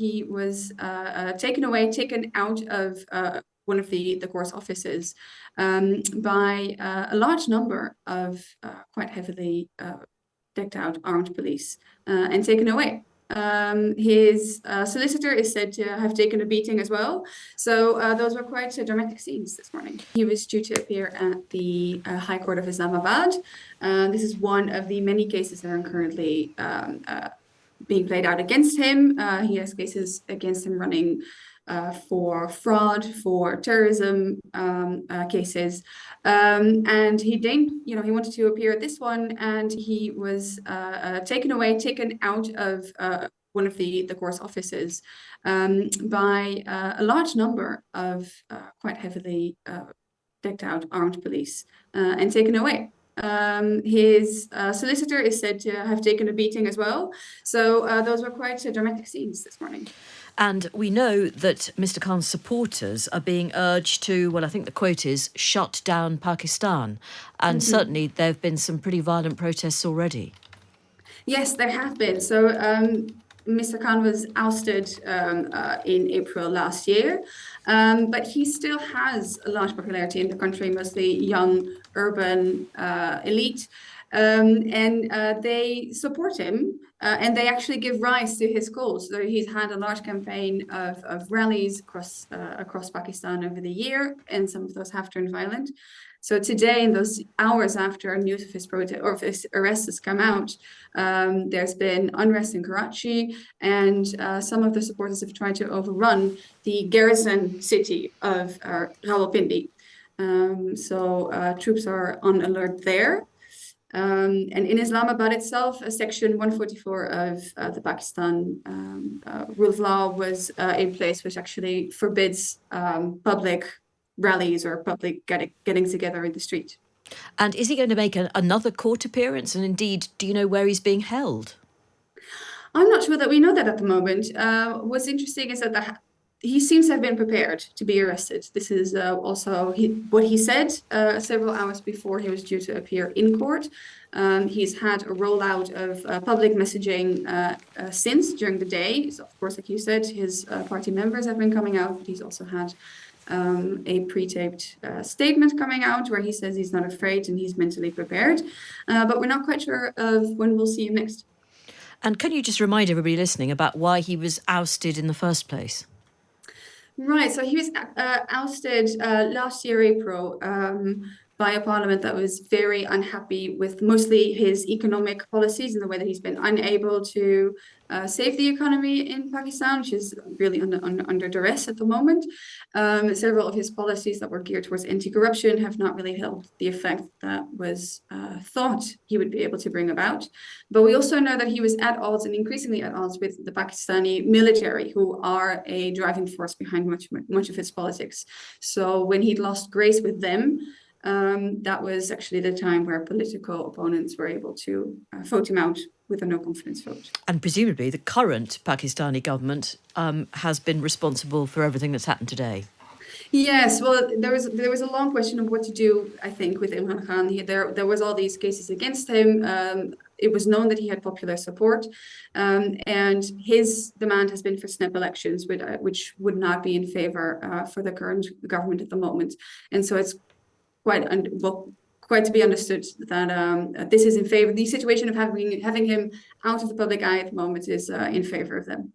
he was taken out of one of the court's offices by a large number of quite heavily decked out armed police and taken away. His solicitor is said to have taken a beating as well. So those were quite dramatic scenes this morning. He was due to appear at the High Court of Islamabad. This is one of the many cases that are currently being played out against him. He has cases against him running for fraud, for terrorism cases, and he wanted to appear at this one, and he was taken out of one of the court's offices by a large number of quite heavily decked out armed police and taken away. His solicitor is said to have taken a beating as well. So those were quite dramatic scenes this morning. And we know that Mr. Khan's supporters are being urged to, well, I think the quote is, shut down Pakistan. And certainly there have been some pretty violent protests already. Yes, there have been. So Mr. Khan was ousted in April last year, but he still has a large popularity in the country, mostly young, urban elite. And they support him, and they actually give rise to his cause. So he's had a large campaign of rallies across Pakistan over the year, and some of those have turned violent. So today, in those hours after news of his protest or of his arrest has come out, there's been unrest in Karachi, and some of the supporters have tried to overrun the garrison city of Rawalpindi. So troops are on alert there. And in Islamabad itself, Section 144 of the Pakistan rule of law was in place, which actually forbids public rallies or public getting together in the street. And is he going to make another court appearance? And indeed, do you know where he's being held? I'm not sure that we know that at the moment. What's interesting is that he seems to have been prepared to be arrested. This is also what he said several hours before he was due to appear in court. He's had a rollout of public messaging since during the day. So, of course, like you said, his party members have been coming out, but he's also had a pre-taped statement coming out where he says he's not afraid and he's mentally prepared. But we're not quite sure of when we'll see him next. And can you just remind everybody listening about why he was ousted in the first place? Right, so he was ousted last year, April, by a parliament that was very unhappy with mostly his economic policies and the way that he's been unable to save the economy in Pakistan, which is really under duress at the moment. Several of his policies that were geared towards anti-corruption have not really held the effect that was thought he would be able to bring about. But we also know that he was at odds and increasingly at odds with the Pakistani military, who are a driving force behind much of his politics. So when he'd lost grace with them, that was actually the time where political opponents were able to vote him out with a no-confidence vote. And presumably the current Pakistani government has been responsible for everything that's happened today. Yes, well, there was a long question of what to do, I think, with Imran Khan. There was all these cases against him. It was known that he had popular support, and his demand has been for snap elections, which would not be in favor for the current government at the moment. And so it's quite to be understood that this is in favor. The situation of having him out of the public eye at the moment is in favor of them.